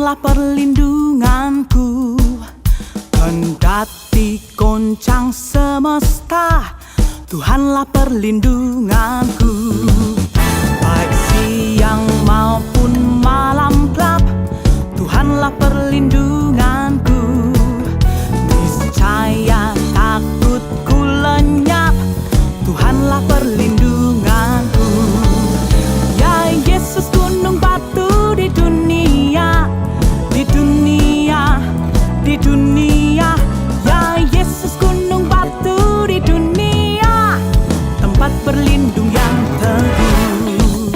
Tuhanlah perlindunganku, kendati goncang semesta. Tuhanlah perlindunganku, baik siang maupun malam gelap. Tuhanlah perlindunganku, niscaya takutku lenyap. Tuhanlah perlindunganku. Ya Yesus, gunung batu di dunia, di dunia, di dunia. Ya Yesus, gunung batu di dunia, tempat berlindung yang teguh.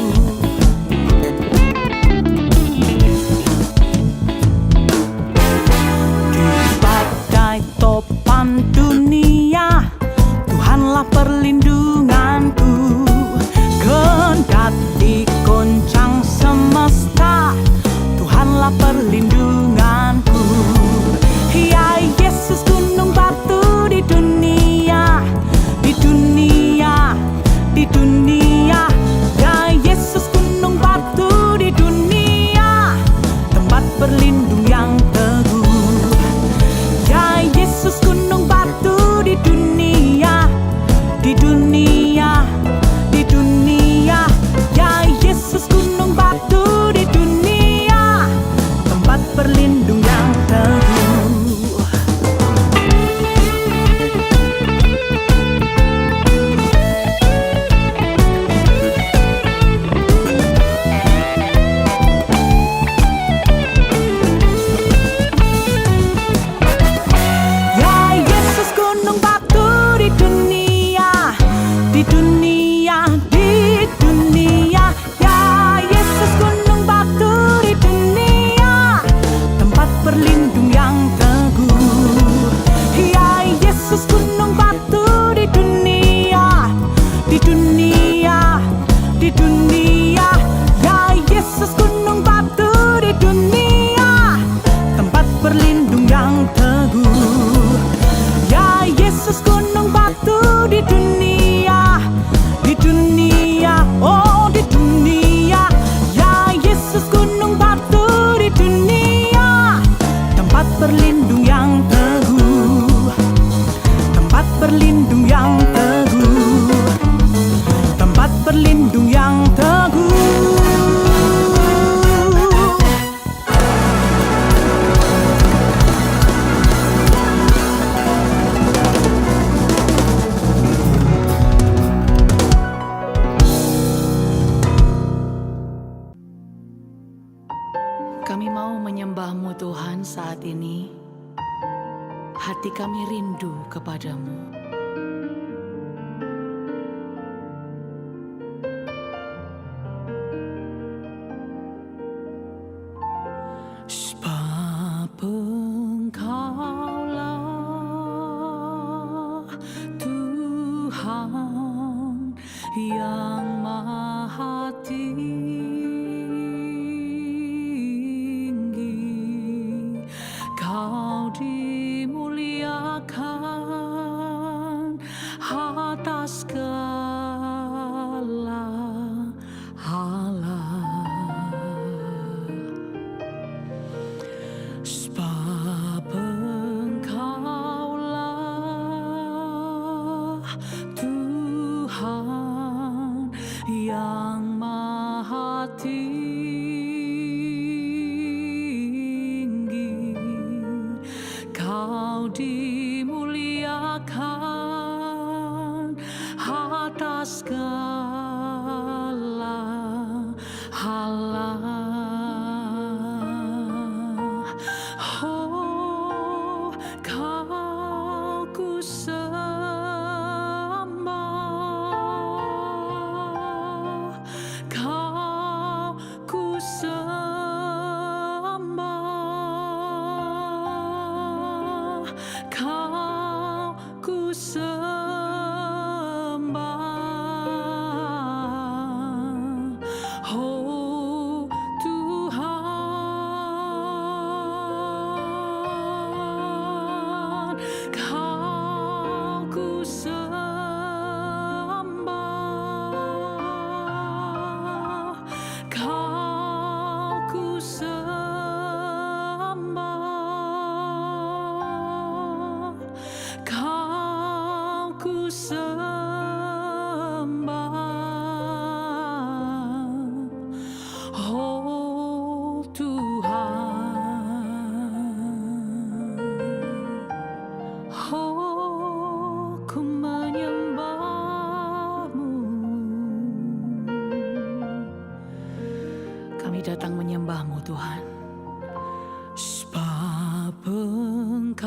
Di badai topan dunia, Tuhanlah perlindunganku, kendati goncang semesta. Tuhanlah perlindunganku. Ya Yesus, gunung batu di dunia, di dunia, di dunia. Ya Yesus, gunung batu di dunia, tempat berlindung yang teguh. Ya Yesus, gunung batu di dunia, di dunia, di dunia. Ya Yesus, gunung batu di dunia, tempat berlindung yang teguh. Ya Yesus, gunung batu di dunia, di dunia, di dunia. Ya Yesus, gunung batu di dunia, tempat berlindung yang teguh. Ya Yesus, gunung batu di dunia, di dunia, di dunia. Ya Yesus, gunung batu di dunia, tempat berlindung yang teguh. Ya Yesus, gunung batu di dunia, di dunia, oh di dunia. Ya Yesus, gunung batu di dunia, tempat berlindung yang teguh, tempat berlindung yang teguh, tempat berlindung yang teguh. Kami mau menyembah-Mu Tuhan saat ini. Hati kami rindu kepadamu. Sebab Engkaulah Tuhan yang Maha Tinggi. Kau dimuliakan atas segala hala. Sebab Engkaulah Tuhan yang Maha Tinggi. Kau dimuliakan atas segala hala. Oh, Kau ku sembah, Kau ku sembah, Kau ku sembah. datang menyembah-Mu Tuhan. Sebab Engkaulah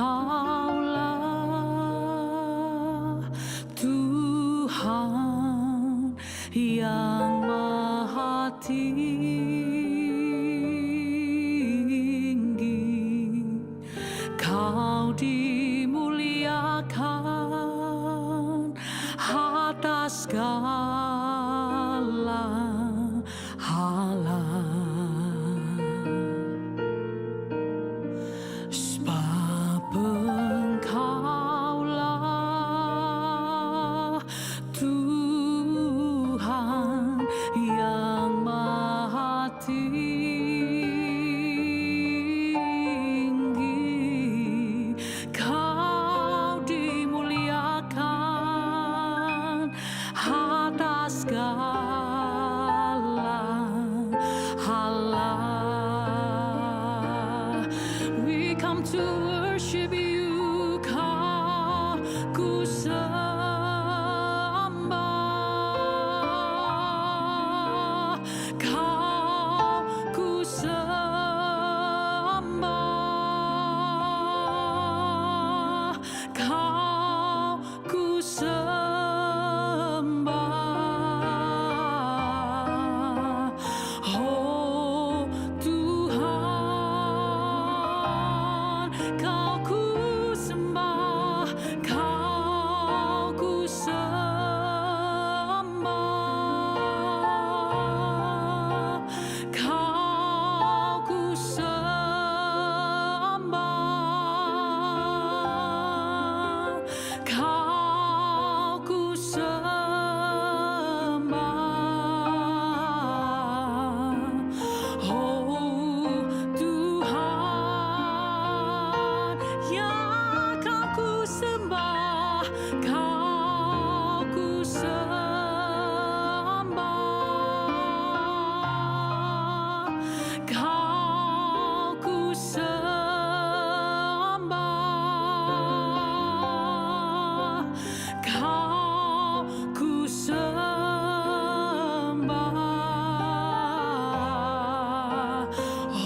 Tuhan yang Maha Tinggi, Kau dimuliakan atas segala hala. Sebab Engkaulah Tuhan yang Maha Tinggi, Kau dimuliakan atas segala hala. We come to worship you, Kau ku sembah, Kau ku sembah, Kau ku sembah. Oh Tuhan, Kau ku sembah, Kau ku sembah, Kau ku sembah, Kau ku sembah. Oh Tuhan, ya Kau ku sembah, Kau ku sembah, Kau ku sembah, Kau ku sembah.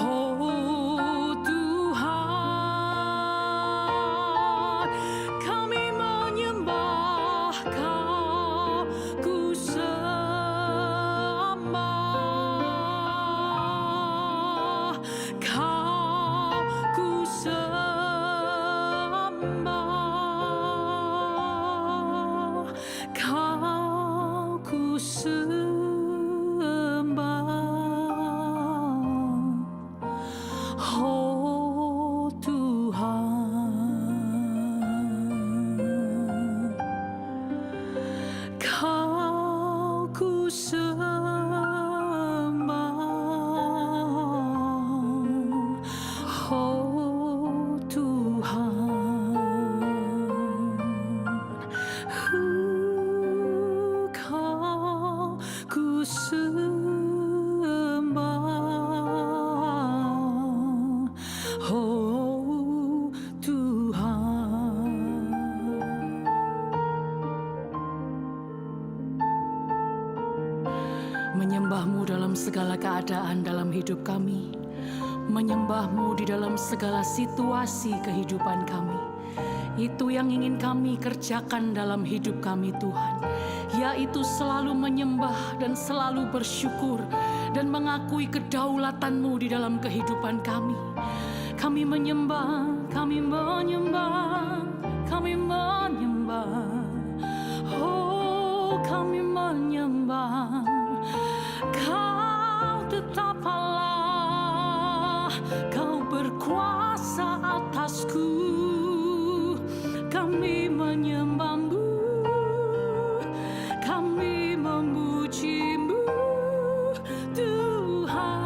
Oh Tuhan, kami menyembah, Kau ku sembah, Kau ku sembah, Kau ku sembah. Oh Tuhan, Kau ku sembah. Oh Tuhan, Kau ku sembah. Oh Tuhan, menyembah-Mu dalam segala keadaan dalam hidup kami, menyembah-Mu di dalam segala situasi kehidupan kami. Itu yang ingin kami kerjakan dalam hidup kami Tuhan, yaitu selalu menyembah dan selalu bersyukur dan mengakui kedaulatan-Mu di dalam kehidupan kami. Kami menyembah, kami menyembah, kami menyembah. Oh, kami menyembah. Kau tetap Allah, Kau berkuasa atasku. Kami menyembah-Mu, kami memuji-Mu Tuhan.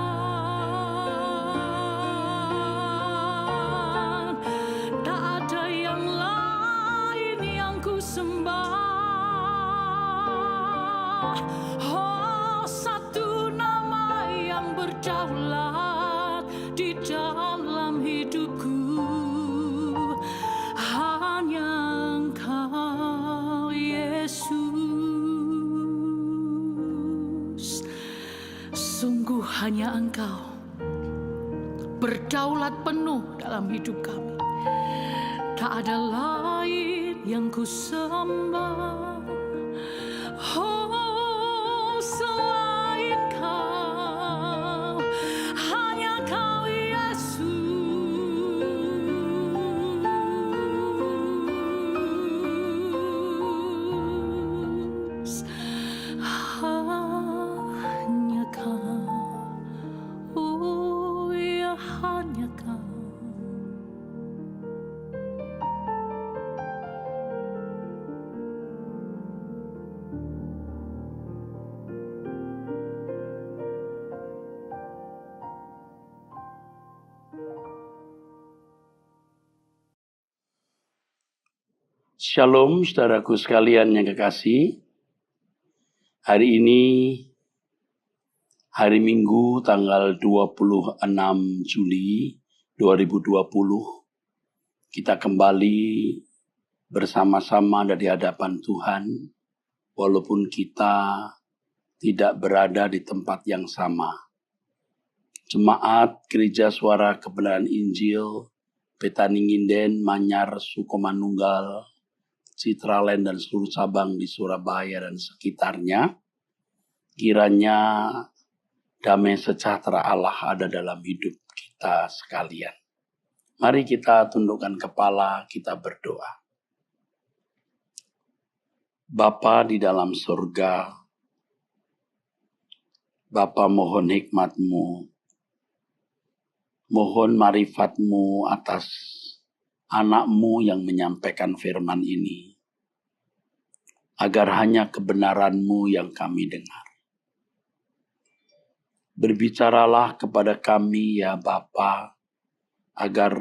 Tak ada yang lain yang ku sembah. Oh, satu nama yang berdaulat di dalam hidupku, hanya Engkau Yesus. Sungguh hanya Engkau berdaulat penuh dalam hidup kami. Tak ada lain yang ku sembah, oh selain Kau, hanya Kau Yesus, hanya Kau, oh ya hanya Kau. Shalom saudaraku sekalian yang kekasih. Hari ini hari Minggu tanggal 26 Juli 2020. Kita kembali bersama-sama dari hadapan Tuhan walaupun kita tidak berada di tempat yang sama. Jemaat Gereja Suara Kebenaran Injil Petani Nginden, Manyar, Sukomanunggal, Citraland dan seluruh cabang di Surabaya dan sekitarnya, kiranya damai sejahtera Allah ada dalam hidup kita sekalian. Mari kita tundukkan kepala, kita berdoa. Bapa di dalam surga, Bapa mohon hikmat-Mu, mohon marifat-Mu atas anak-Mu yang menyampaikan firman ini, agar hanya kebenaran-Mu yang kami dengar. Berbicaralah kepada kami ya Bapa, agar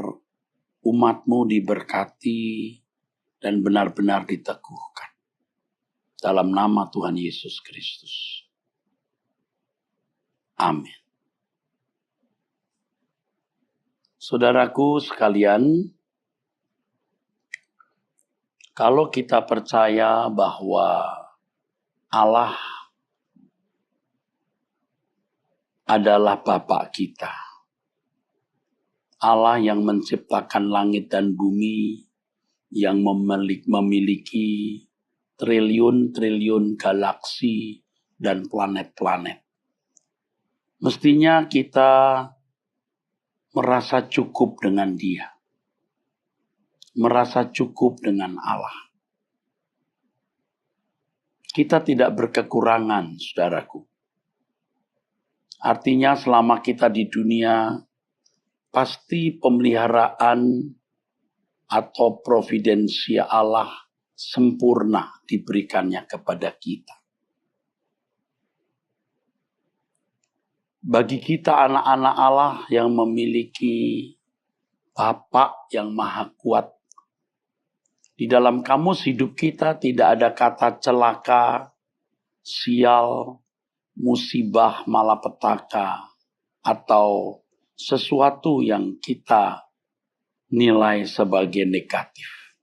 umat-Mu diberkati dan benar-benar diteguhkan. Dalam nama Tuhan Yesus Kristus. Amin. Saudaraku sekalian, kalau kita percaya bahwa Allah adalah Bapa kita, Allah yang menciptakan langit dan bumi, yang memiliki triliun-triliun galaksi dan planet-planet, mestinya kita merasa cukup dengan Dia. Merasa cukup dengan Allah. Kita tidak berkekurangan, saudaraku. Artinya selama kita di dunia, pasti pemeliharaan atau providensia Allah sempurna diberikannya kepada kita. Bagi kita anak-anak Allah yang memiliki Bapa yang maha kuat, di dalam kamus hidup kita tidak ada kata celaka, sial, musibah, malapetaka, atau sesuatu yang kita nilai sebagai negatif.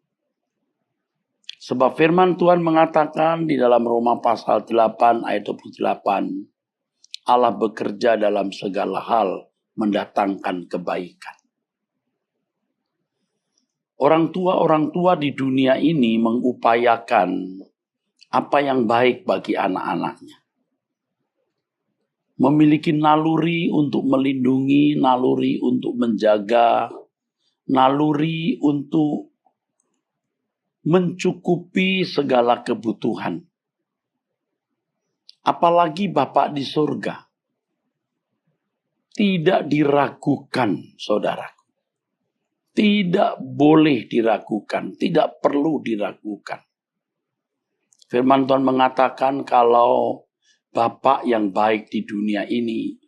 Sebab firman Tuhan mengatakan di dalam Roma pasal 8 ayat 28, Allah bekerja dalam segala hal mendatangkan kebaikan. Orang tua di dunia ini mengupayakan apa yang baik bagi anak-anaknya. Memiliki naluri untuk melindungi, naluri untuk menjaga, naluri untuk mencukupi segala kebutuhan. Apalagi Bapa di surga. Tidak diragukan, saudara. Tidak boleh diragukan, tidak perlu diragukan. Firman Tuhan mengatakan kalau Bapa yang baik di dunia ini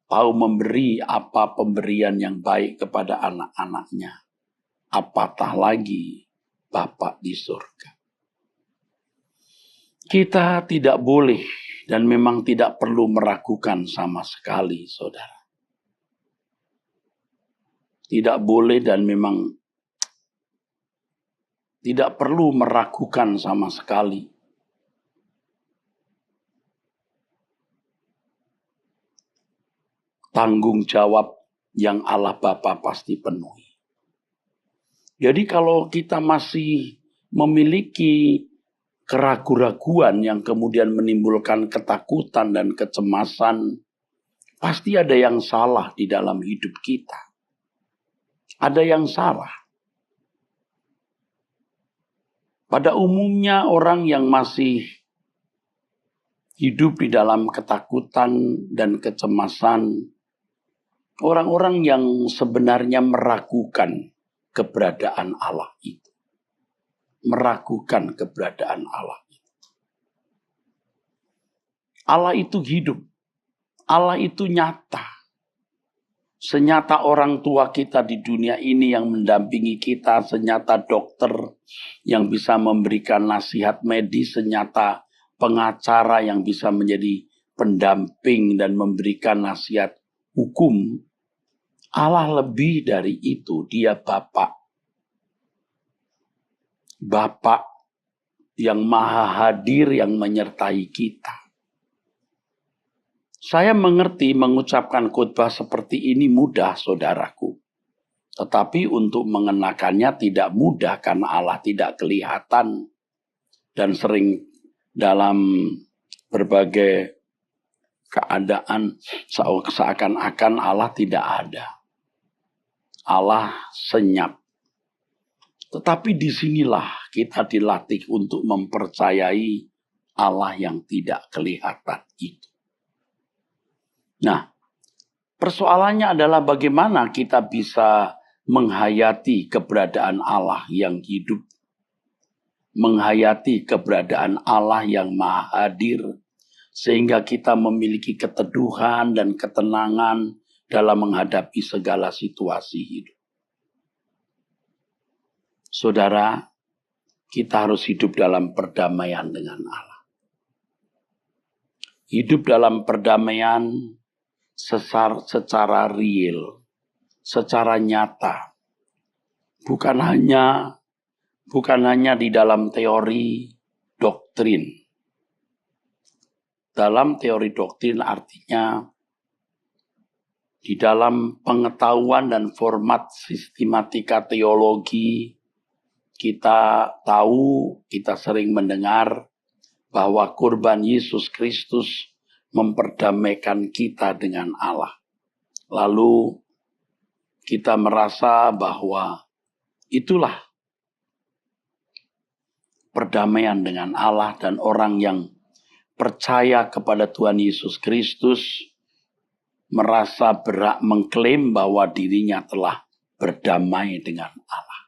mau memberi apa pemberian yang baik kepada anak-anaknya, apatah lagi Bapa di surga. Kita tidak boleh dan memang tidak perlu meragukan sama sekali, saudara. Tidak boleh dan memang tidak perlu meragukan sama sekali. tanggung jawab yang Allah Bapa pasti penuhi. Jadi kalau kita masih memiliki keraguan-raguan yang kemudian menimbulkan ketakutan dan kecemasan, pasti ada yang salah di dalam hidup kita. Ada yang salah. Pada umumnya orang yang masih hidup di dalam ketakutan dan kecemasan, orang-orang yang sebenarnya meragukan keberadaan Allah itu. Meragukan keberadaan Allah itu. Allah itu hidup. Allah itu nyata. Senyata orang tua kita di dunia ini yang mendampingi kita, senyata dokter yang bisa memberikan nasihat medis, senyata pengacara yang bisa menjadi pendamping dan memberikan nasihat hukum. Allah lebih dari itu, Dia Bapa. Bapa yang maha hadir yang menyertai kita. Saya mengerti mengucapkan khotbah seperti ini mudah, saudaraku. Tetapi untuk mengenakannya tidak mudah karena Allah tidak kelihatan. Dan sering dalam berbagai keadaan seakan-akan Allah tidak ada. Allah senyap. Tetapi disinilah kita dilatih untuk mempercayai Allah yang tidak kelihatan itu. Nah, persoalannya adalah bagaimana kita bisa menghayati keberadaan Allah yang hidup. Menghayati keberadaan Allah yang maha hadir. Sehingga kita memiliki keteduhan dan ketenangan dalam menghadapi segala situasi hidup. Saudara, kita harus hidup dalam perdamaian dengan Allah. Hidup dalam perdamaian secara real, secara nyata. Bukan hanya di dalam teori doktrin. Dalam teori doktrin artinya di dalam pengetahuan dan format sistematika teologi, kita tahu, kita sering mendengar bahwa kurban Yesus Kristus memperdamaikan kita dengan Allah. Lalu kita merasa bahwa itulah perdamaian dengan Allah, dan orang yang percaya kepada Tuhan Yesus Kristus merasa berhak mengklaim bahwa dirinya telah berdamai dengan Allah.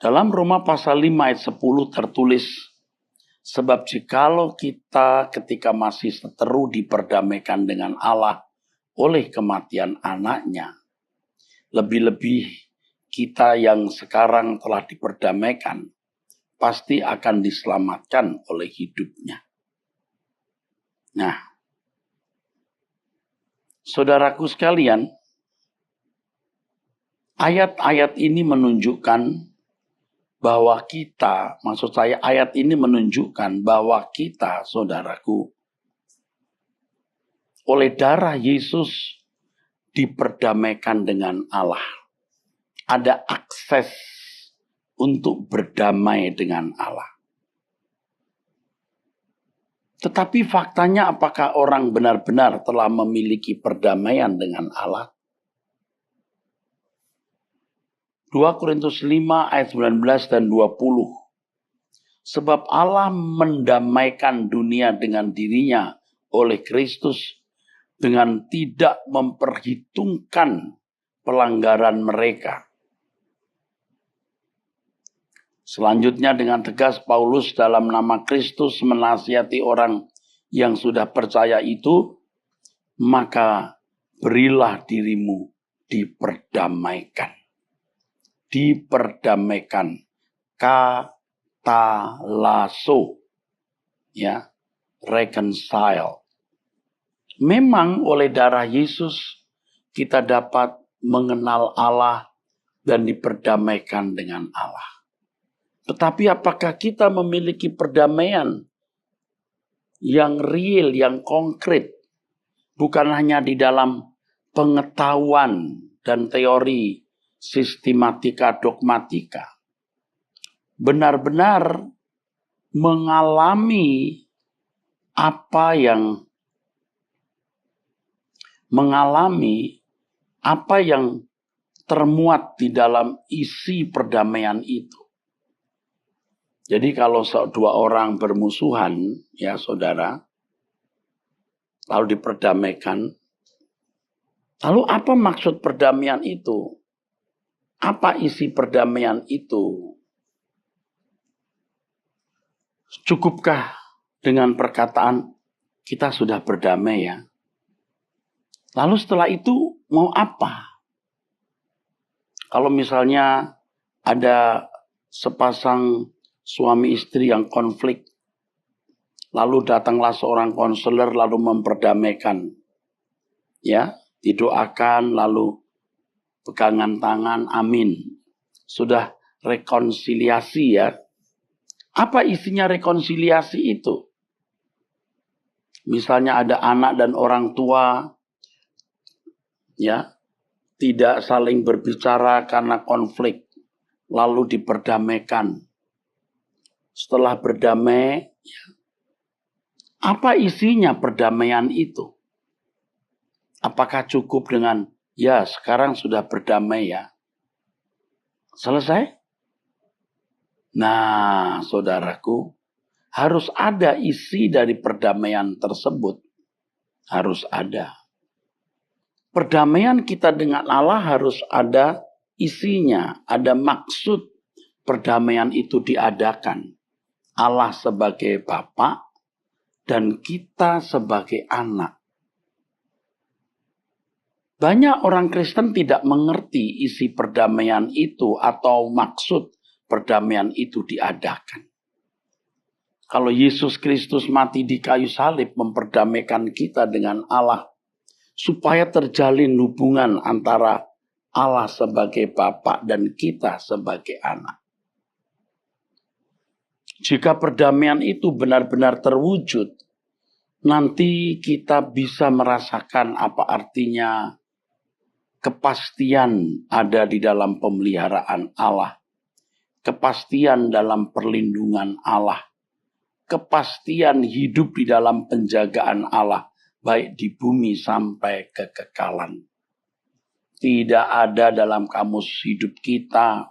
Dalam Roma pasal 5 ayat 10 tertulis, sebab jikalau kita ketika masih seteru diperdamaikan dengan Allah oleh kematian anaknya, lebih-lebih kita yang sekarang telah diperdamaikan, pasti akan diselamatkan oleh hidupnya. Nah, saudaraku sekalian, ayat-ayat ini menunjukkan bahwa kita, maksud saya ayat ini menunjukkan bahwa kita, saudaraku, oleh darah Yesus diperdamaikan dengan Allah. Ada akses untuk berdamai dengan Allah. Tetapi faktanya apakah orang benar-benar telah memiliki perdamaian dengan Allah? 2 Korintus 5 ayat 19 dan 20. Sebab Allah mendamaikan dunia dengan dirinya oleh Kristus dengan tidak memperhitungkan pelanggaran mereka. Selanjutnya dengan tegas Paulus dalam nama Kristus menasihati orang yang sudah percaya itu, maka berilah dirimu diperdamaikan. Diperdamaikan, katalaso, ya, reconcile. Memang oleh darah Yesus kita dapat mengenal Allah dan diperdamaikan dengan Allah. Tetapi apakah kita memiliki perdamaian yang real, yang konkret, bukan hanya di dalam pengetahuan dan teori sistematika dogmatika. Benar-benar mengalami apa yang termuat di dalam isi perdamaian itu. Jadi kalau dua orang bermusuhan, ya saudara, lalu diperdamaikan, lalu apa maksud perdamaian itu? Apa isi perdamaian itu? Cukupkah dengan perkataan kita sudah berdamai ya? Lalu setelah itu mau apa? Kalau misalnya ada sepasang suami istri yang konflik, lalu datanglah seorang konselor lalu memperdamaikan. Ya, didoakan lalu pegangan tangan, amin. Sudah rekonsiliasi ya. Apa isinya rekonsiliasi itu? Misalnya ada anak dan orang tua, ya, tidak saling berbicara karena konflik, lalu diperdamaikan. Setelah berdamai, ya, apa isinya perdamaian itu? Apakah cukup dengan, ya sekarang sudah berdamai ya? Selesai? Nah, saudaraku, harus ada isi dari perdamaian tersebut. Harus ada. Perdamaian kita dengan Allah harus ada isinya, ada maksud perdamaian itu diadakan. Allah sebagai Bapa dan kita sebagai anak. Banyak orang Kristen tidak mengerti isi perdamaian itu atau maksud perdamaian itu diadakan. Kalau Yesus Kristus mati di kayu salib memperdamaikan kita dengan Allah, supaya terjalin hubungan antara Allah sebagai Bapa dan kita sebagai anak. Jika perdamaian itu benar-benar terwujud, nanti kita bisa merasakan apa artinya kepastian ada di dalam pemeliharaan Allah, kepastian dalam perlindungan Allah, kepastian hidup di dalam penjagaan Allah, baik di bumi sampai kekekalan. Tidak ada dalam kamus hidup kita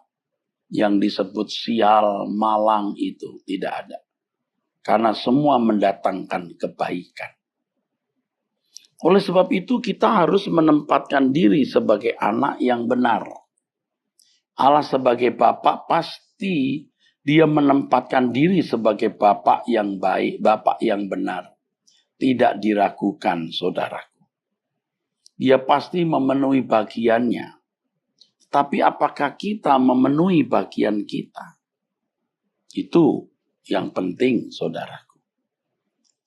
yang disebut sial, malang itu. Tidak ada. Karena semua mendatangkan kebaikan. Oleh sebab itu kita harus menempatkan diri sebagai anak yang benar. Allah sebagai Bapa pasti dia menempatkan diri sebagai Bapa yang baik, Bapa yang benar. Tidak diragukan, saudaraku. Dia pasti memenuhi bagiannya. Tapi apakah kita memenuhi bagian kita? Itu yang penting, saudaraku.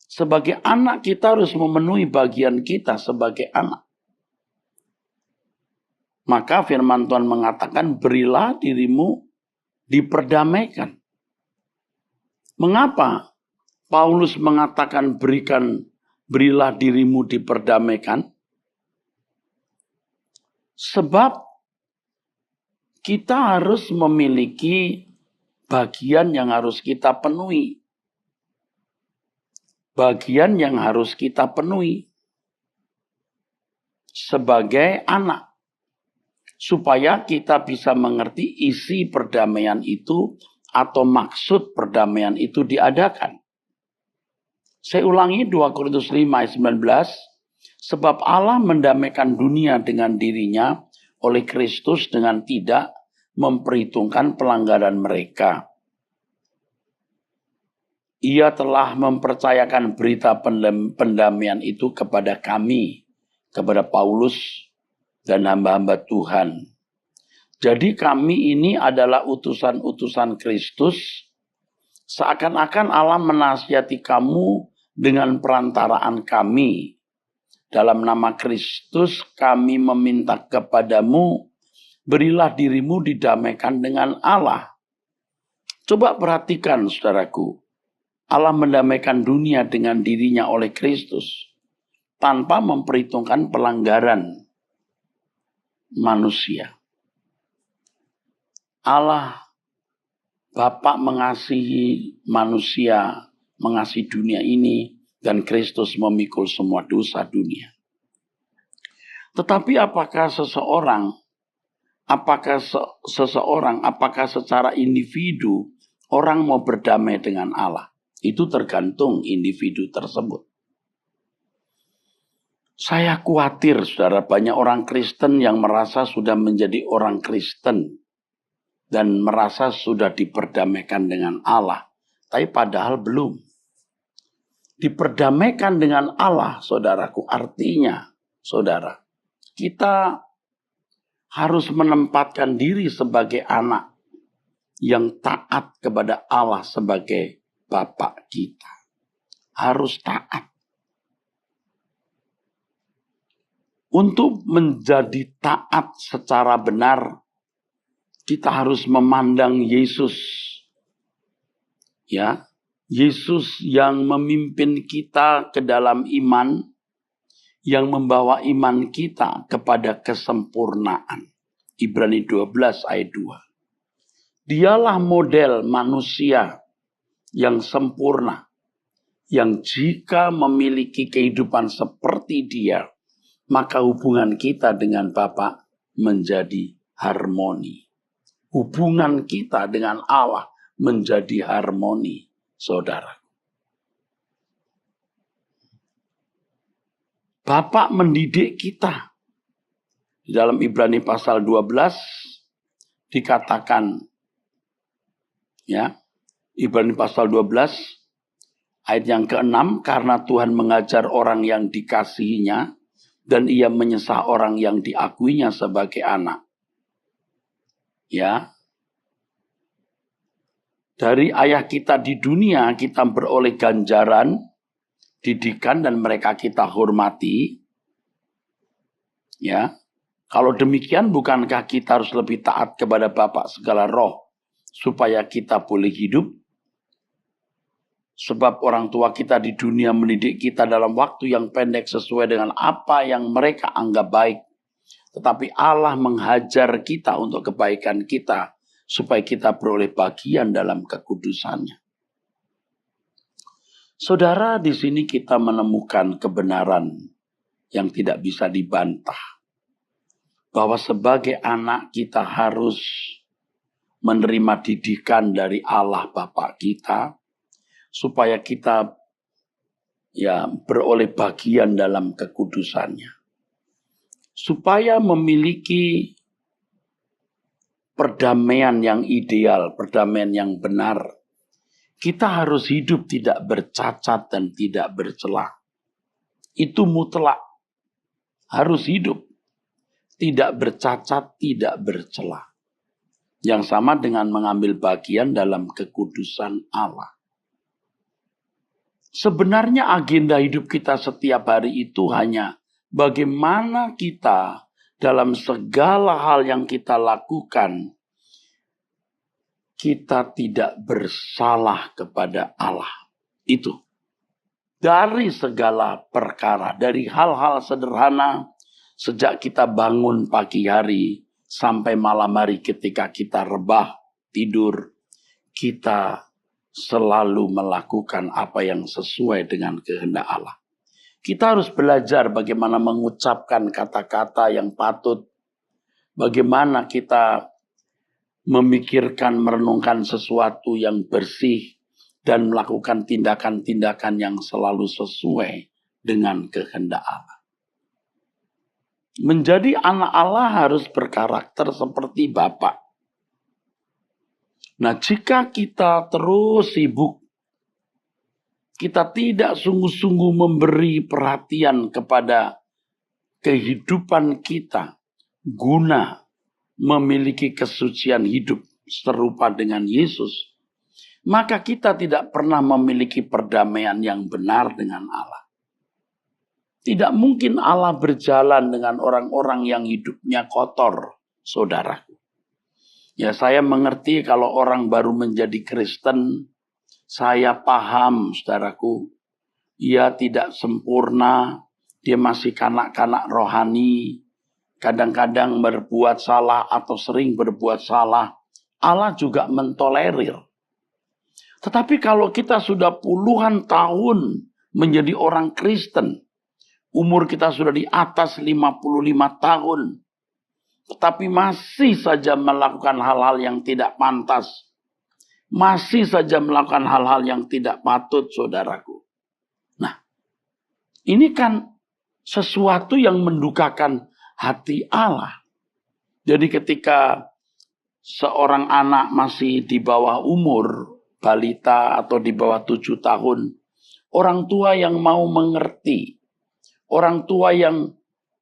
Sebagai anak kita harus memenuhi bagian kita sebagai anak. Maka firman Tuhan mengatakan, berilah dirimu diperdamaikan. Mengapa Paulus mengatakan berilah dirimu diperdamaikan? Sebab kita harus memiliki bagian yang harus kita penuhi. Bagian yang harus kita penuhi sebagai anak. Supaya kita bisa mengerti isi perdamaian itu atau maksud perdamaian itu diadakan. Saya ulangi 2 Korintus 5 ayat 19. Sebab Allah mendamaikan dunia dengan dirinya oleh Kristus dengan tidak memperhitungkan pelanggaran mereka. Ia telah mempercayakan berita pendamaian itu kepada kami, kepada Paulus dan hamba-hamba Tuhan. Jadi kami ini adalah utusan-utusan Kristus, seakan-akan Allah menasihati kamu dengan perantaraan kami. Dalam nama Kristus kami meminta kepadamu, berilah dirimu didamaikan dengan Allah. Coba perhatikan saudaraku. Allah mendamaikan dunia dengan dirinya oleh Kristus. tanpa memperhitungkan pelanggaran manusia. Allah Bapa mengasihi manusia, mengasihi dunia ini, dan Kristus memikul semua dosa dunia. Tetapi apakah seseorang, apakah secara individu orang mau berdamai dengan Allah? Itu tergantung individu tersebut. Saya khawatir, saudara, banyak orang Kristen yang merasa sudah menjadi orang Kristen dan merasa sudah diperdamaikan dengan Allah. Tapi padahal belum. Diperdamaikan dengan Allah, saudaraku, artinya, saudara, kita harus menempatkan diri sebagai anak yang taat kepada Allah sebagai Bapa kita. Harus taat. Untuk menjadi taat secara benar, kita harus memandang Yesus. Ya, Yesus yang memimpin kita ke dalam iman, yang membawa iman kita kepada kesempurnaan. Ibrani 12 ayat 2. Dialah model manusia yang sempurna, yang jika memiliki kehidupan seperti dia, maka hubungan kita dengan Bapa menjadi harmoni. Hubungan kita dengan Allah menjadi harmoni, saudara. Bapa mendidik kita. Di dalam Ibrani pasal 12 dikatakan, ya, Ibrani pasal 12 ayat yang ke-6, karena Tuhan mengajar orang yang dikasihinya dan ia menyesah orang yang diakuinya sebagai anak. Ya, dari ayah kita di dunia kita beroleh ganjaran, didikan, dan mereka kita hormati. Ya, kalau demikian bukankah kita harus lebih taat kepada Bapa segala roh supaya kita boleh hidup? Sebab orang tua kita di dunia mendidik kita dalam waktu yang pendek sesuai dengan apa yang mereka anggap baik. Tetapi Allah menghajar kita untuk kebaikan kita, supaya kita beroleh bagian dalam kekudusannya. Saudara, di sini kita menemukan kebenaran yang tidak bisa dibantah. Bahwa sebagai anak kita harus menerima didikan dari Allah Bapa kita, supaya kita beroleh bagian dalam kekudusannya. Supaya memiliki perdamaian yang ideal, perdamaian yang benar, kita harus hidup tidak bercacat dan tidak bercela. Itu mutlak. Harus hidup tidak bercacat, tidak bercela. Yang sama dengan mengambil bagian dalam kekudusan Allah. Sebenarnya agenda hidup kita setiap hari itu hanya bagaimana kita dalam segala hal yang kita lakukan, kita tidak bersalah kepada Allah. Itu. Dari segala perkara, dari hal-hal sederhana, sejak kita bangun pagi hari, sampai malam hari ketika kita rebah, tidur, kita selalu melakukan apa yang sesuai dengan kehendak Allah. Kita harus belajar bagaimana mengucapkan kata-kata yang patut. Bagaimana kita memikirkan, merenungkan sesuatu yang bersih. Dan melakukan tindakan-tindakan yang selalu sesuai dengan kehendak Allah. Menjadi anak Allah harus berkarakter seperti Bapa. Nah, jika kita terus sibuk, kita tidak sungguh-sungguh memberi perhatian kepada kehidupan kita guna memiliki kesucian hidup serupa dengan Yesus, maka kita tidak pernah memiliki perdamaian yang benar dengan Allah. Tidak mungkin Allah berjalan dengan orang-orang yang hidupnya kotor, saudaraku. Ya, saya mengerti kalau orang baru menjadi Kristen, saya paham, saudaraku, ia tidak sempurna, dia masih kanak-kanak rohani, kadang-kadang berbuat salah atau sering berbuat salah, Allah juga mentolerir. Tetapi kalau kita sudah puluhan tahun menjadi orang Kristen, umur kita sudah di atas 55 tahun, tetapi masih saja melakukan hal-hal yang tidak pantas, masih saja melakukan hal-hal yang tidak patut, saudaraku. Nah, ini kan sesuatu yang mendukakan hati Allah. Jadi ketika seorang anak masih di bawah umur, balita atau di bawah 7 tahun, orang tua yang mau mengerti, orang tua yang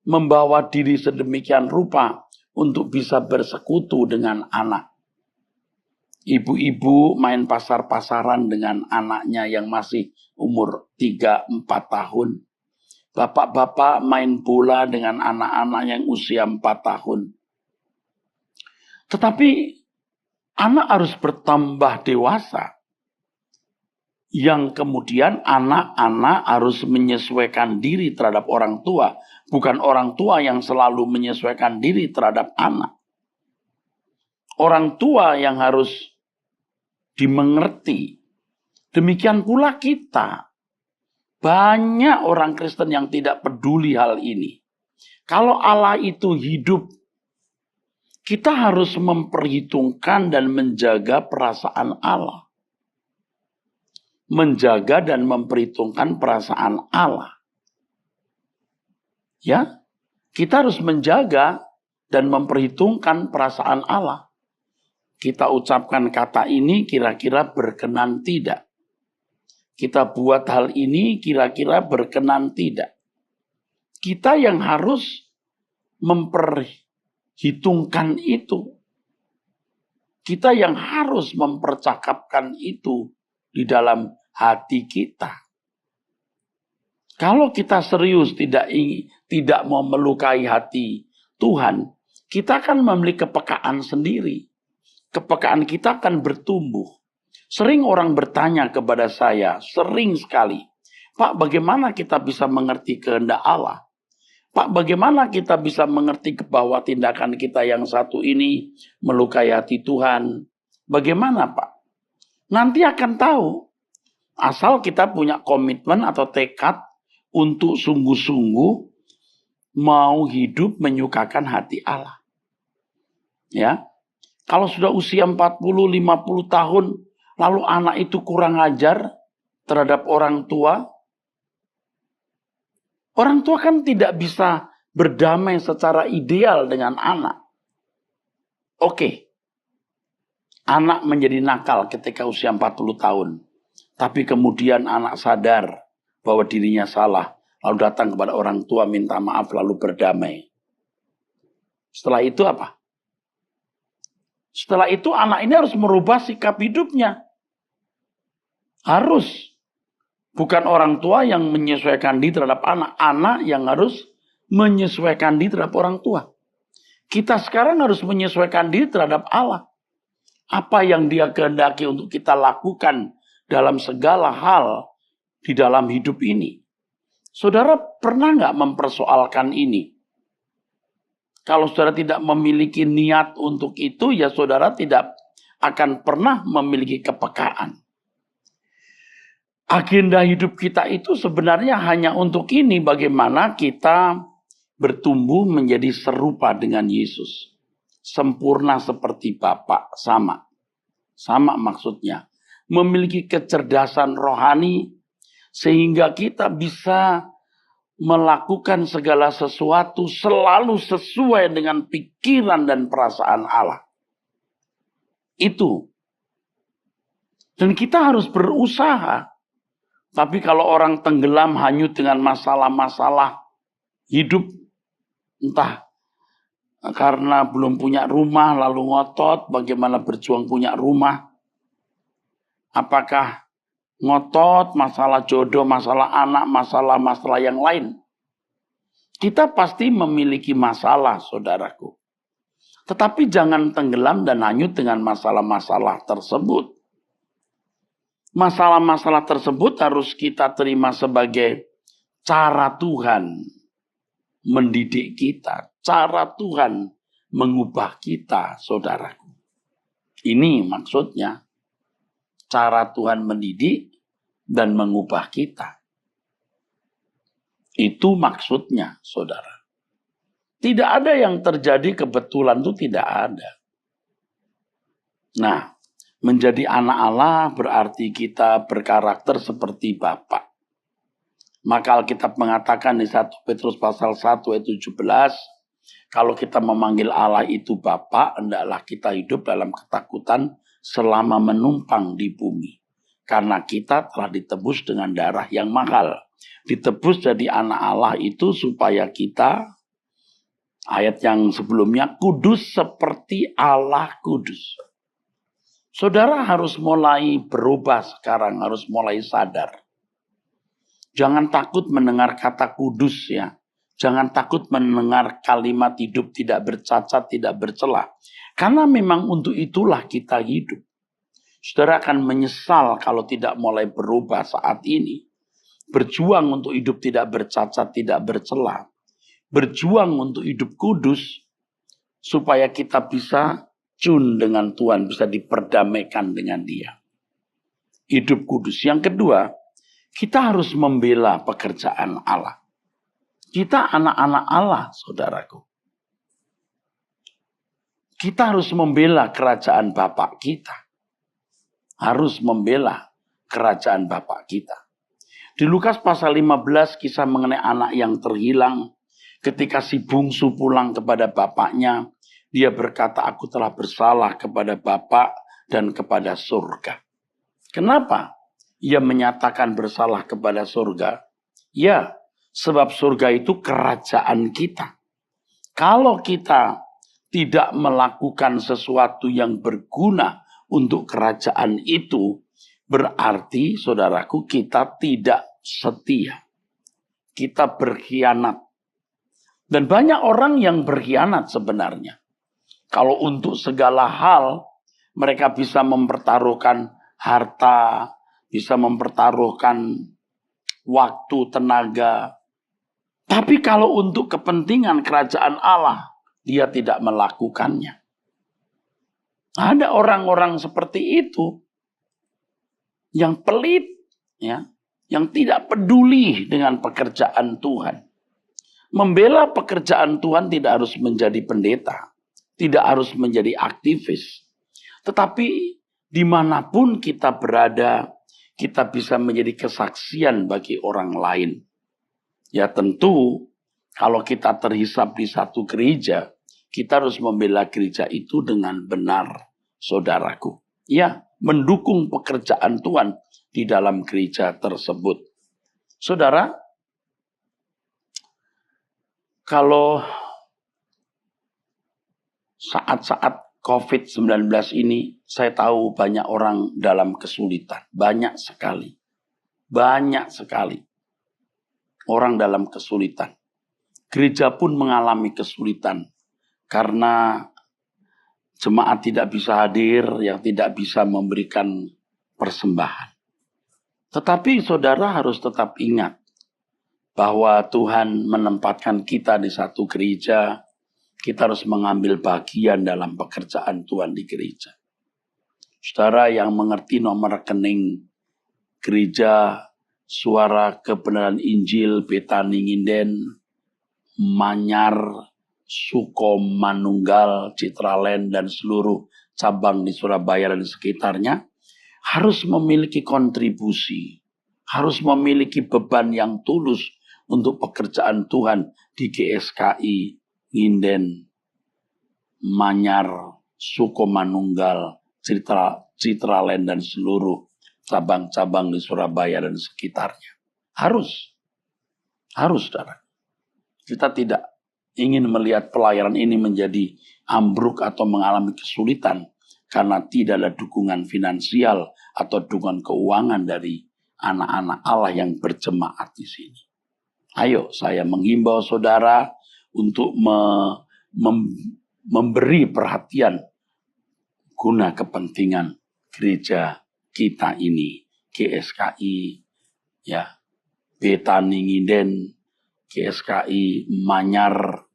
membawa diri sedemikian rupa untuk bisa bersekutu dengan anak. Ibu-ibu main pasar-pasaran dengan anaknya yang masih umur 3-4 tahun. Bapak-bapak main bola dengan anak-anak yang usia 4 tahun. Tetapi anak harus bertambah dewasa. Yang kemudian anak-anak harus menyesuaikan diri terhadap orang tua. Bukan orang tua yang selalu menyesuaikan diri terhadap anak. Orang tua yang harus dimengerti. Demikian pula kita. Banyak orang Kristen yang tidak peduli hal ini. Kalau Allah itu hidup, kita harus memperhitungkan dan menjaga perasaan Allah. Menjaga dan memperhitungkan perasaan Allah. Ya, kita harus menjaga dan memperhitungkan perasaan Allah. Kita ucapkan kata ini kira-kira berkenan tidak. Kita buat hal ini kira-kira berkenan tidak. Kita yang harus memperhitungkan itu. Kita yang harus mempercakapkan itu di dalam hati kita. Kalau kita serius tidak mau melukai hati Tuhan, kita akan memiliki kepekaan sendiri. Kepekaan kita akan bertumbuh. Sering orang bertanya kepada saya, sering sekali, Pak, bagaimana kita bisa mengerti kehendak Allah? Pak, bagaimana kita bisa mengerti bahwa tindakan kita yang satu ini melukai hati Tuhan? Bagaimana, Pak? Nanti akan tahu. Asal kita punya komitmen atau tekad untuk sungguh-sungguh mau hidup menyukakan hati Allah. Ya. Kalau sudah usia 40-50 tahun, lalu anak itu kurang ajar terhadap orang tua kan tidak bisa berdamai secara ideal dengan anak. Oke. Anak menjadi nakal ketika usia 40 tahun. Tapi kemudian anak sadar bahwa dirinya salah. Lalu datang kepada orang tua minta maaf lalu berdamai. Setelah itu apa? Setelah itu anak ini harus merubah sikap hidupnya. Harus. Bukan orang tua yang menyesuaikan diri terhadap anak. Anak yang harus menyesuaikan diri terhadap orang tua. Kita sekarang harus menyesuaikan diri terhadap Allah. Apa yang Dia kehendaki untuk kita lakukan dalam segala hal di dalam hidup ini. Saudara pernah nggak mempersoalkan ini? Kalau saudara tidak memiliki niat untuk itu, ya saudara tidak akan pernah memiliki kepekaan. Agenda hidup kita itu sebenarnya hanya untuk ini, bagaimana kita bertumbuh menjadi serupa dengan Yesus. Sempurna seperti Bapa, sama. Sama maksudnya. Memiliki kecerdasan rohani, sehingga kita bisa melakukan segala sesuatu selalu sesuai dengan pikiran dan perasaan Allah. Itu. Dan kita harus berusaha. Tapi kalau orang tenggelam hanyut dengan masalah-masalah hidup, entah karena belum punya rumah lalu ngotot bagaimana berjuang punya rumah. Apakah ngotot masalah jodoh, masalah anak, masalah-masalah yang lain. Kita pasti memiliki masalah, saudaraku. Tetapi jangan tenggelam dan hanyut dengan masalah-masalah tersebut. Masalah-masalah tersebut harus kita terima sebagai cara Tuhan mendidik kita, cara Tuhan mengubah kita, saudaraku. Ini maksudnya, cara Tuhan mendidik dan mengubah kita. Itu maksudnya, saudara. Tidak ada yang terjadi kebetulan, itu tidak ada. Nah, menjadi anak Allah berarti kita berkarakter seperti Bapa. Maka Alkitab mengatakan di 1 Petrus pasal 1 ayat 17, kalau kita memanggil Allah itu Bapa, hendaklah kita hidup dalam ketakutan selama menumpang di bumi. Karena kita telah ditebus dengan darah yang mahal. Ditebus jadi anak Allah itu supaya kita, ayat yang sebelumnya, kudus seperti Allah kudus. Saudara harus mulai berubah sekarang, harus mulai sadar. Jangan takut mendengar kata kudus ya. Jangan takut mendengar kalimat hidup tidak bercacat, tidak bercela. Karena memang untuk itulah kita hidup. Saudara akan menyesal kalau tidak mulai berubah saat ini. Berjuang untuk hidup tidak bercacat, tidak bercela. Berjuang untuk hidup kudus. Supaya kita bisa tune dengan Tuhan, bisa diperdamaikan dengan Dia. Hidup kudus. Yang kedua, kita harus membela pekerjaan Allah. Kita anak-anak Allah, saudaraku. Kita harus membela kerajaan Bapak kita. Harus membela kerajaan Bapak kita. Di Lukas pasal 15 kisah mengenai anak yang terhilang. Ketika si bungsu pulang kepada bapaknya, dia berkata, aku telah bersalah kepada Bapak dan kepada surga. Kenapa ia menyatakan bersalah kepada surga? Ya, sebab surga itu kerajaan kita. Kalau kita tidak melakukan sesuatu yang berguna untuk kerajaan itu, berarti, saudaraku, kita tidak setia. Kita berkhianat. Dan banyak orang yang berkhianat sebenarnya. Kalau untuk segala hal, mereka bisa mempertaruhkan harta, bisa mempertaruhkan waktu, tenaga. Tapi kalau untuk kepentingan kerajaan Allah, dia tidak melakukannya. Ada orang-orang seperti itu yang pelit, ya, yang tidak peduli dengan pekerjaan Tuhan. Membela pekerjaan Tuhan tidak harus menjadi pendeta, tidak harus menjadi aktivis. Tetapi dimanapun kita berada, kita bisa menjadi kesaksian bagi orang lain. Ya tentu, kalau kita terhisap di satu gereja, kita harus membela gereja itu dengan benar, saudaraku. Ya, mendukung pekerjaan Tuhan di dalam gereja tersebut. Saudara, kalau saat-saat COVID-19 ini, saya tahu banyak orang dalam kesulitan. Banyak sekali. Banyak sekali orang dalam kesulitan. Gereja pun mengalami kesulitan. Karena jemaat tidak bisa hadir, yang tidak bisa memberikan persembahan. Tetapi saudara harus tetap ingat bahwa Tuhan menempatkan kita di satu gereja. Kita harus mengambil bagian dalam pekerjaan Tuhan di gereja. Saudara yang mengerti nomor rekening gereja Suara Kebenaran Injil Betani Nginden, Manyar, Sukomanunggal, Citraland, dan seluruh cabang di Surabaya dan sekitarnya harus memiliki kontribusi, harus memiliki beban yang tulus untuk pekerjaan Tuhan di GSKI, Nginden, Manyar, Sukomanunggal, Citraland, dan seluruh cabang-cabang di Surabaya dan sekitarnya. Harus, saudara. Kita tidak ingin melihat pelayanan ini menjadi ambruk atau mengalami kesulitan karena tidak ada dukungan finansial atau dukungan keuangan dari anak-anak Allah yang berjemaat di sini. Ayo, saya menghimbau saudara untuk memberi perhatian guna kepentingan gereja kita ini, GSKI, ya, Betaninginden, GSKI Manyar,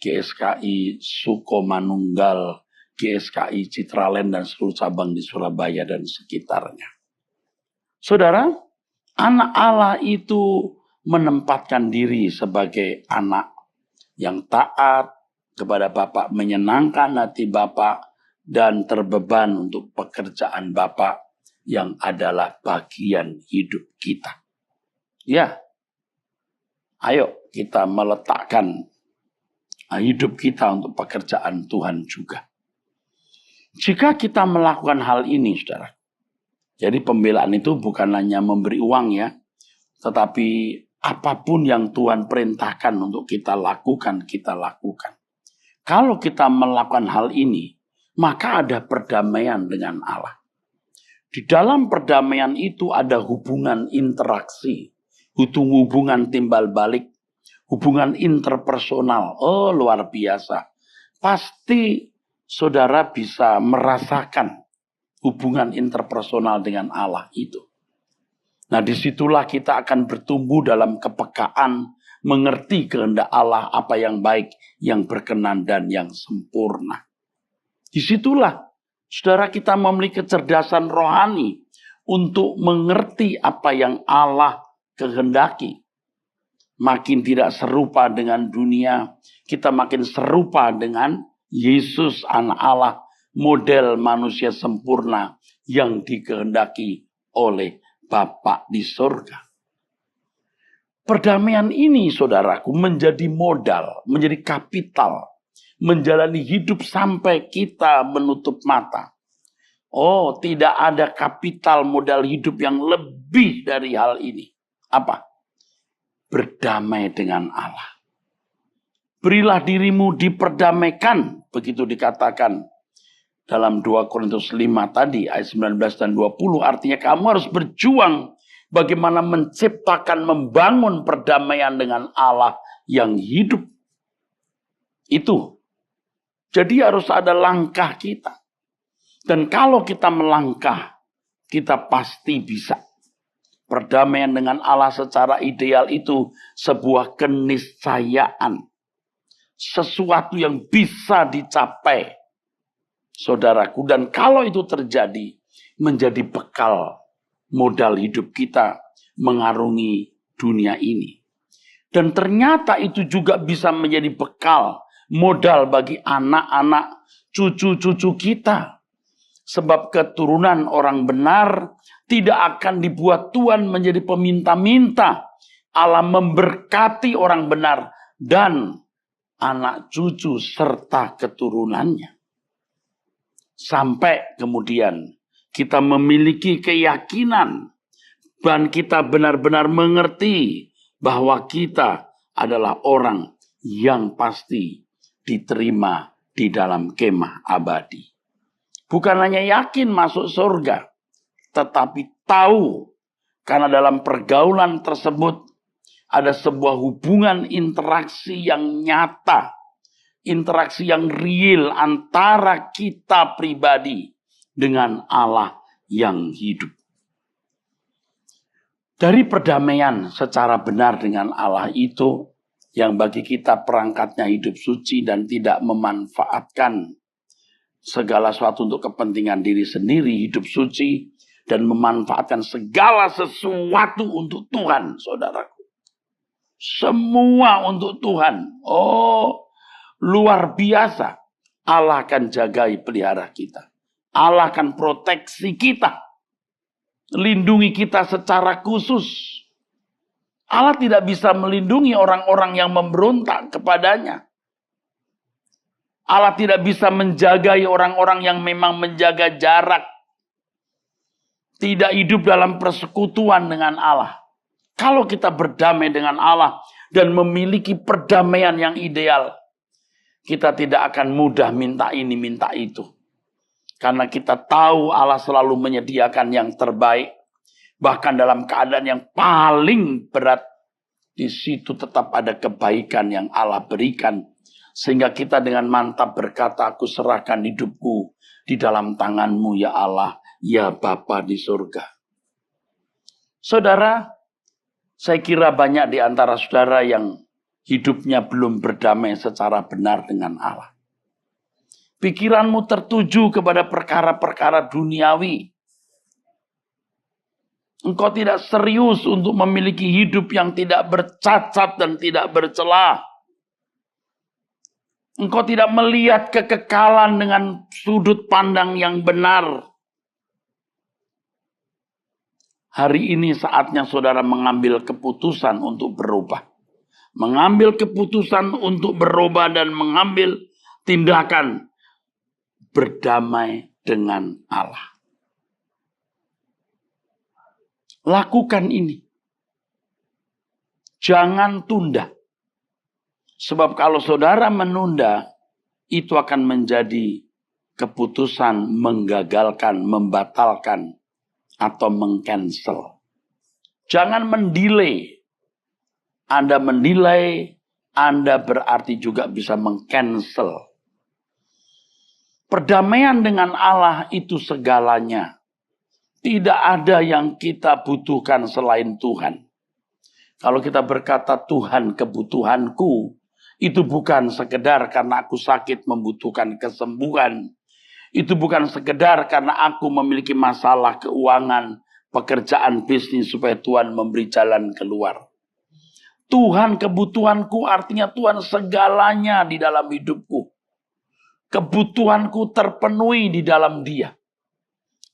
GSKI Sukomanunggal, GSKI Citraland dan seluruh cabang di Surabaya dan sekitarnya. Saudara, anak Allah itu menempatkan diri sebagai anak yang taat kepada Bapak, menyenangkan hati Bapak, dan terbeban untuk pekerjaan Bapak yang adalah bagian hidup kita. Ya, ayo kita meletakkan hidup kita untuk pekerjaan Tuhan juga. Jika kita melakukan hal ini, saudara, jadi pembelaan itu bukan hanya memberi uang ya, tetapi apapun yang Tuhan perintahkan untuk kita lakukan, kita lakukan. Kalau kita melakukan hal ini, maka ada perdamaian dengan Allah. Di dalam perdamaian itu ada hubungan interaksi, hubungan timbal balik, hubungan interpersonal. Oh, luar biasa. Pasti saudara bisa merasakan hubungan interpersonal dengan Allah itu. Nah, disitulah kita akan bertumbuh dalam kepekaan, mengerti kehendak Allah, apa yang baik, yang berkenan, dan yang sempurna. Disitulah, saudara, kita memiliki kecerdasan rohani untuk mengerti apa yang Allah kehendaki. Makin tidak serupa dengan dunia, kita makin serupa dengan Yesus anak Allah, model manusia sempurna yang dikehendaki oleh Bapa di surga. Perdamaian ini, saudaraku, menjadi modal, menjadi kapital, menjalani hidup sampai kita menutup mata. Oh, tidak ada kapital modal hidup yang lebih dari hal ini. Apa? Berdamai dengan Allah. Berilah dirimu diperdamaikan, begitu dikatakan dalam 2 Korintus 5 tadi, ayat 19 dan 20, artinya kamu harus berjuang bagaimana menciptakan, membangun perdamaian dengan Allah yang hidup. Itu. Jadi harus ada langkah kita. Dan kalau kita melangkah, kita pasti bisa. Perdamaian dengan Allah secara ideal itu sebuah keniscayaan. Sesuatu yang bisa dicapai, saudaraku. Dan kalau itu terjadi, menjadi bekal modal hidup kita mengarungi dunia ini. Dan ternyata itu juga bisa menjadi bekal modal bagi anak-anak, cucu-cucu kita. Sebab keturunan orang benar tidak akan dibuat Tuhan menjadi peminta-minta. Allah memberkati orang benar dan anak cucu serta keturunannya. Sampai kemudian kita memiliki keyakinan dan kita benar-benar mengerti bahwa kita adalah orang yang pasti diterima di dalam kemah abadi. Bukan hanya yakin masuk surga, tetapi tahu karena dalam pergaulan tersebut ada sebuah hubungan interaksi yang nyata, interaksi yang real antara kita pribadi dengan Allah yang hidup. Dari perdamaian secara benar dengan Allah itu, yang bagi kita perangkatnya hidup suci dan tidak memanfaatkan segala sesuatu untuk kepentingan diri sendiri, hidup suci, dan memanfaatkan segala sesuatu untuk Tuhan, saudaraku. Semua untuk Tuhan. Oh, luar biasa. Allah akan jagai pelihara kita. Allah akan proteksi kita. Lindungi kita secara khusus. Allah tidak bisa melindungi orang-orang yang memberontak kepadanya. Allah tidak bisa menjagai orang-orang yang memang menjaga jarak. Tidak hidup dalam persekutuan dengan Allah. Kalau kita berdamai dengan Allah dan memiliki perdamaian yang ideal, kita tidak akan mudah minta ini, minta itu. Karena kita tahu Allah selalu menyediakan yang terbaik. Bahkan dalam keadaan yang paling berat, di situ tetap ada kebaikan yang Allah berikan. Sehingga kita dengan mantap berkata, aku serahkan hidupku di dalam tangan-Mu ya Allah, ya Bapa di surga. Saudara, Saya kira banyak di antara saudara yang hidupnya belum berdamai secara benar dengan Allah. Pikiranmu tertuju kepada perkara-perkara duniawi. Engkau tidak serius untuk memiliki hidup yang tidak bercacat dan tidak bercela. Engkau tidak melihat kekekalan dengan sudut pandang yang benar. Hari ini saatnya saudara mengambil keputusan untuk berubah. Mengambil keputusan untuk berubah dan mengambil tindakan berdamai dengan Allah. Lakukan ini. Jangan tunda. Sebab kalau saudara menunda, itu akan menjadi keputusan menggagalkan, membatalkan, atau mengcancel. Jangan mendelay. Anda mendelay, Anda berarti juga bisa mengcancel. Perdamaian dengan Allah itu segalanya. Tidak ada yang kita butuhkan selain Tuhan. Kalau kita berkata Tuhan kebutuhanku, itu bukan sekedar karena aku sakit membutuhkan kesembuhan. Itu bukan sekedar karena aku memiliki masalah keuangan, pekerjaan, bisnis supaya Tuhan memberi jalan keluar. Tuhan kebutuhanku artinya Tuhan segalanya di dalam hidupku. Kebutuhanku terpenuhi di dalam Dia.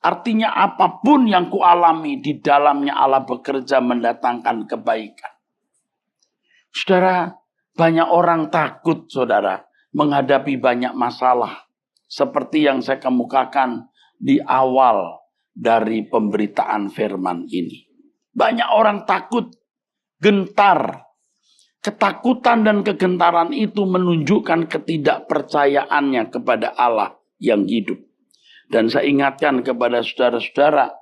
Artinya apapun yang kualami di dalamnya Allah bekerja mendatangkan kebaikan. Saudara, banyak orang takut saudara menghadapi banyak masalah. Seperti yang saya kemukakan di awal dari pemberitaan firman ini. Banyak orang takut, gentar. Ketakutan dan kegentaran itu menunjukkan ketidakpercayaannya kepada Allah yang hidup. Dan saya ingatkan kepada saudara-saudara,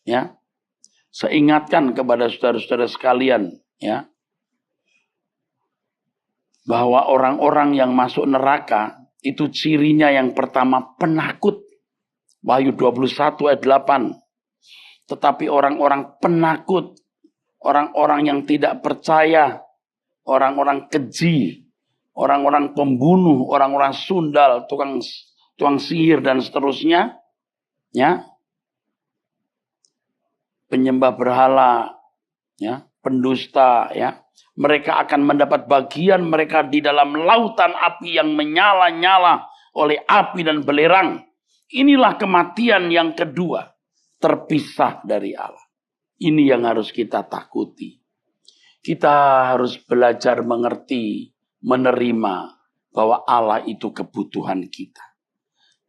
ya. Saya ingatkan kepada saudara-saudara sekalian, ya. Bahwa orang-orang yang masuk neraka, itu cirinya yang pertama penakut. Wahyu 21 ayat 8. Tetapi orang-orang penakut, orang-orang yang tidak percaya, orang-orang keji, orang-orang pembunuh, orang-orang sundal, tukang sihir dan seterusnya, ya, penyembah berhala, ya, pendusta, ya, mereka akan mendapat bagian mereka di dalam lautan api yang menyala-nyala oleh api dan belerang. Inilah kematian yang kedua, terpisah dari Allah. Ini yang harus kita takuti. Kita harus belajar mengerti, menerima bahwa Allah itu kebutuhan kita.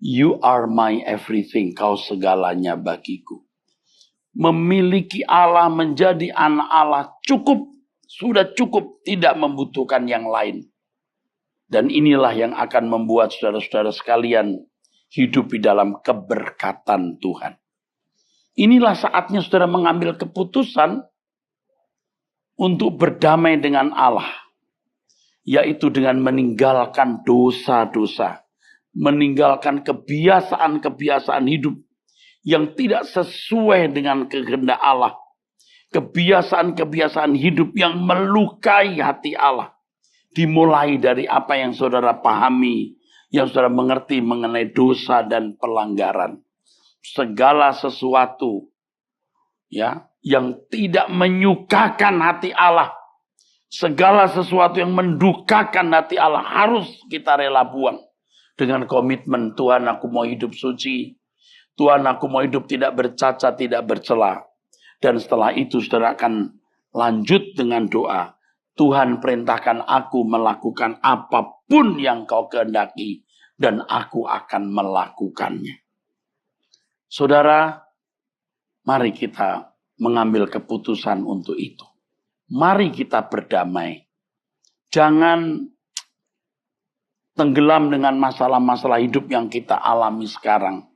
You are my everything, kau segalanya bagiku. Memiliki Allah, menjadi anak Allah cukup, sudah cukup, tidak membutuhkan yang lain. Dan inilah yang akan membuat saudara-saudara sekalian hidup di dalam keberkatan Tuhan. Inilah saatnya saudara mengambil keputusan untuk berdamai dengan Allah. Yaitu dengan meninggalkan dosa-dosa. Meninggalkan kebiasaan-kebiasaan hidup yang tidak sesuai dengan kehendak Allah. Kebiasaan-kebiasaan hidup yang melukai hati Allah. Dimulai dari apa yang saudara pahami, yang saudara mengerti mengenai dosa dan pelanggaran. Segala sesuatu, ya, yang tidak menyukakan hati Allah. Segala sesuatu yang mendukakan hati Allah harus kita rela buang. Dengan komitmen, Tuhan aku mau hidup suci. Tuhan aku mau hidup tidak bercacat, tidak bercela. Dan setelah itu saudara akan lanjut dengan doa. Tuhan perintahkan aku melakukan apapun yang kau kehendaki. Dan aku akan melakukannya. Saudara, mari kita mengambil keputusan untuk itu. Mari kita berdamai. Jangan tenggelam dengan masalah-masalah hidup yang kita alami sekarang.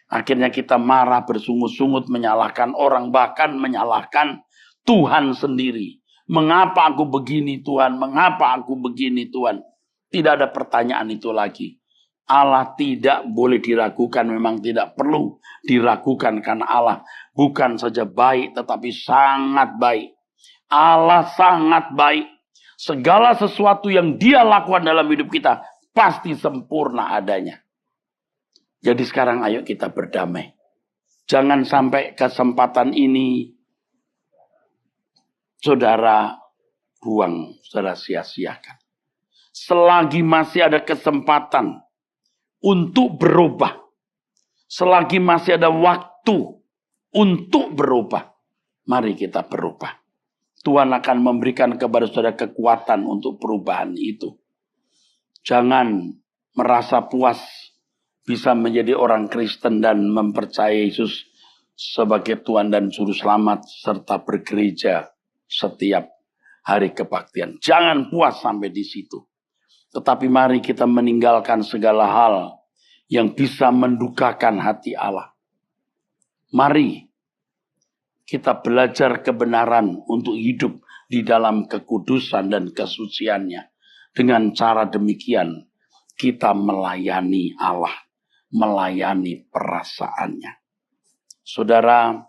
Akhirnya kita marah, bersungut-sungut, menyalahkan orang, bahkan menyalahkan Tuhan sendiri. Mengapa aku begini Tuhan? Mengapa aku begini Tuhan? Tidak ada pertanyaan itu lagi. Allah tidak boleh diragukan, memang tidak perlu diragukan karena Allah bukan saja baik tetapi sangat baik. Allah sangat baik. Segala sesuatu yang Dia lakukan dalam hidup kita pasti sempurna adanya. Jadi sekarang ayo kita berdamai. Jangan sampai kesempatan ini saudara buang, saudara sia-siakan. Selagi masih ada kesempatan untuk berubah, selagi masih ada waktu untuk berubah, mari kita berubah. Tuhan akan memberikan kepada saudara kekuatan untuk perubahan itu. Jangan merasa puas bisa menjadi orang Kristen dan mempercayai Yesus sebagai Tuhan dan Juru Selamat serta bergereja setiap hari kebaktian. Jangan puas sampai di situ. Tetapi mari kita meninggalkan segala hal yang bisa mendukakan hati Allah. Mari kita belajar kebenaran untuk hidup di dalam kekudusan dan kesuciannya. Dengan cara demikian kita melayani Allah, melayani perasaannya. Saudara,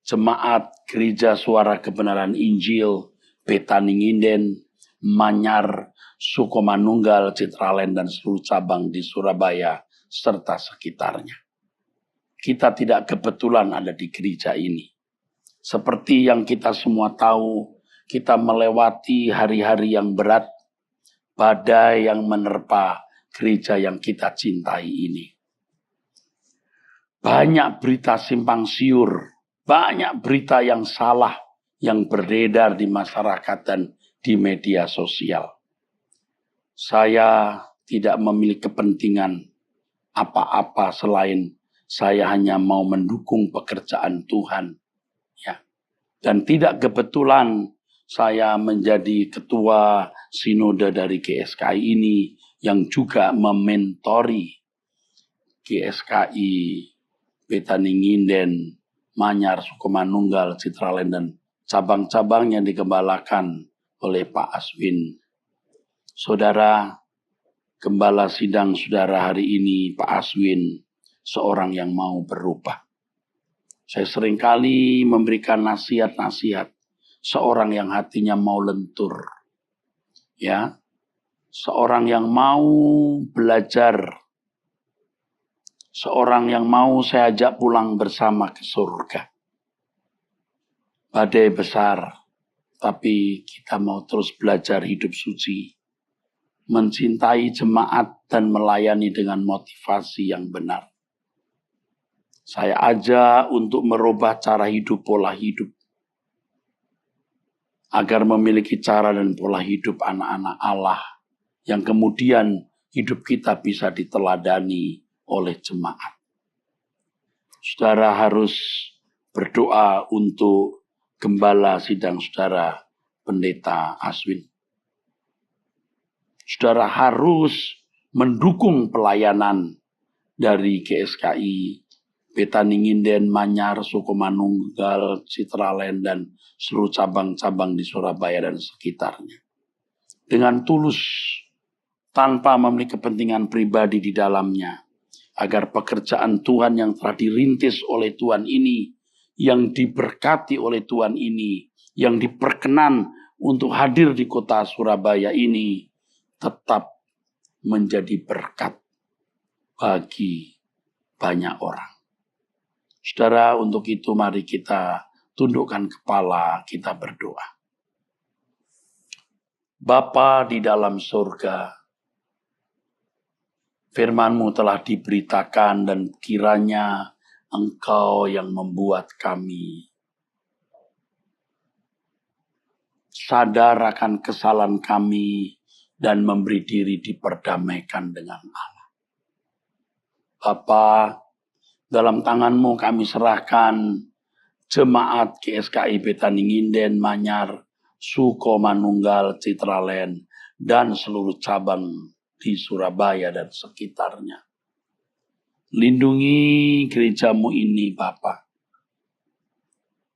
jemaat Gereja Suara Kebenaran Injil, Betani Nginden, Manyar, Sukomanunggal, Citraland, dan seluruh cabang di Surabaya, serta sekitarnya. Kita tidak kebetulan ada di gereja ini. Seperti yang kita semua tahu, kita melewati hari-hari yang berat, badai yang menerpa gereja yang kita cintai ini. Banyak berita simpang siur, banyak berita yang salah yang beredar di masyarakat dan di media sosial. Saya tidak memiliki kepentingan apa-apa selain saya hanya mau mendukung pekerjaan Tuhan. Ya. Dan tidak kebetulan saya menjadi ketua sinode dari GSKI ini yang juga mementori GSKI Betani Nginden, Manyar, Sukomanunggal, Citraland, dan cabang-cabang yang digembalakan oleh Pak Aswin. Saudara, gembala sidang saudara hari ini, Pak Aswin, seorang yang mau berubah. Saya seringkali memberikan nasihat-nasihat, seorang yang hatinya mau lentur. Ya, seorang yang mau belajar, seorang yang mau saya ajak pulang bersama ke surga. Badai besar, tapi kita mau terus belajar hidup suci, mencintai jemaat dan melayani dengan motivasi yang benar. Saya ajak untuk merubah cara hidup, pola hidup, agar memiliki cara dan pola hidup anak-anak Allah, yang kemudian hidup kita bisa diteladani oleh jemaat. Saudara harus berdoa untuk gembala sidang saudara Pendeta Aswin. Saudara harus mendukung pelayanan dari GSKI Betani Nginden, Manyar, Sukomanunggal, Citraland, dan seluruh cabang-cabang di Surabaya dan sekitarnya. Dengan tulus, tanpa memiliki kepentingan pribadi di dalamnya, agar pekerjaan Tuhan yang telah dirintis oleh Tuhan ini, yang diberkati oleh Tuhan ini, yang diperkenan untuk hadir di kota Surabaya ini, tetap menjadi berkat bagi banyak orang. Saudara, untuk itu mari kita tundukkan kepala, kita berdoa. Bapa di dalam surga, firman-Mu telah diberitakan dan kiranya Engkau yang membuat kami sadar akan kesalahan kami dan memberi diri diperdamaikan dengan Allah. Bapa, dalam tangan-Mu kami serahkan jemaat GSKI Betani Nginden, Manyar, Sukomanunggal, Citraland, dan seluruh cabang di Surabaya dan sekitarnya. Lindungi gereja-Mu ini, Bapa.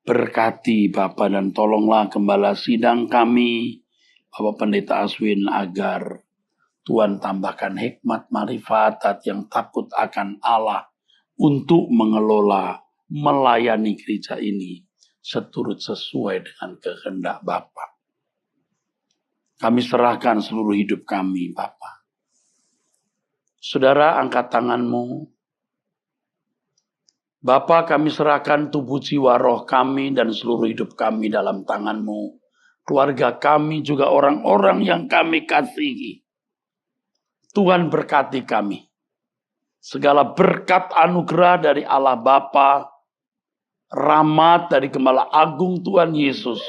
Berkati Bapa dan tolonglah gembala sidang kami, Bapak Pendeta Aswin, agar Tuhan tambahkan hikmat marifat yang takut akan Allah untuk mengelola, melayani gereja ini sesuai dengan kehendak Bapa. Kami serahkan seluruh hidup kami, Bapa. Saudara, angkat tanganmu. Bapa, kami serahkan tubuh, jiwa, roh kami dan seluruh hidup kami dalam tanganmu. Keluarga kami juga orang-orang yang kami kasihi. Tuhan berkati kami. Segala berkat anugerah dari Allah Bapa, rahmat dari Gembala Agung Tuhan Yesus,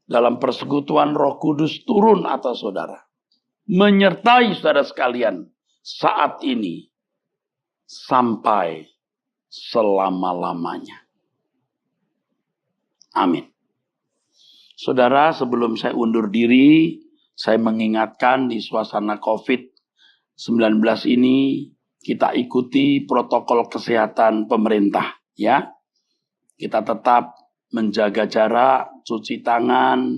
dalam persekutuan Roh Kudus turun atas saudara. Menyertai saudara sekalian saat ini sampai selama-lamanya. Amin. Saudara, sebelum saya undur diri, saya mengingatkan di suasana COVID-19 ini, kita ikuti protokol kesehatan pemerintah, ya. Kita tetap menjaga jarak, cuci tangan,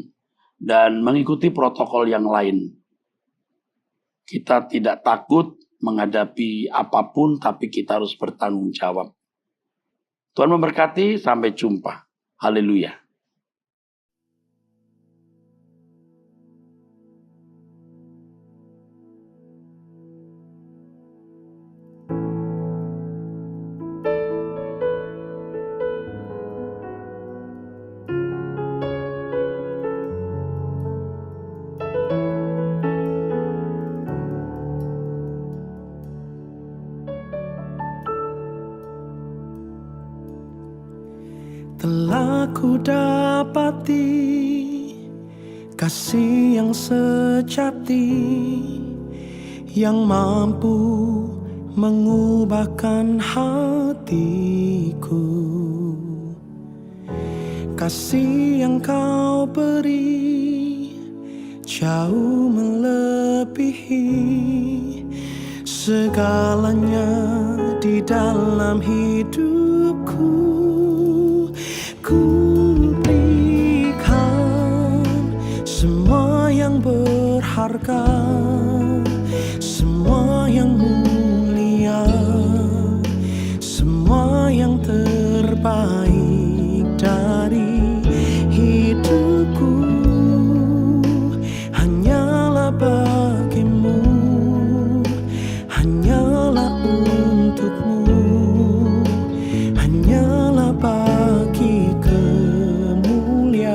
dan mengikuti protokol yang lain. Kita tidak takut menghadapi apapun, tapi kita harus bertanggung jawab. Tuhan memberkati, sampai jumpa. Haleluya. Telah ku dapati kasih yang sejati, yang mampu mengubahkan hatiku. Kasih yang kau beri jauh melebihi segalanya di dalam hidupku. Ku berikan semua yang berharga, semua yang mulia, semua yang terbaik dari hidupku. Hanyalah bagimu, hanyalah untukmu, hanyalah bagi kemuliaanmu.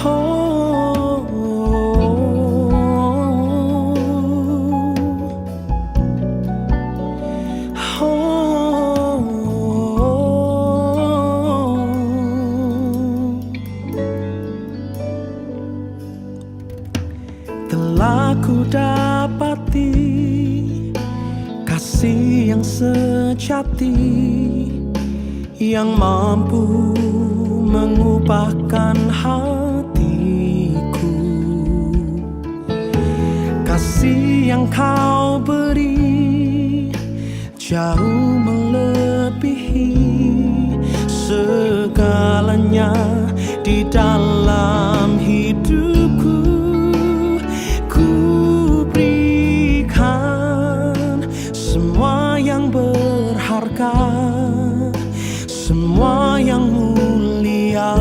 Oh, telah ku dapati kasih yang sejati, yang mampu mengubahkan hatiku. Kasih yang kau beri jauh melebihi segalanya di dalam hidupku. Ku berikan semua yang berharga, semua yang mulia,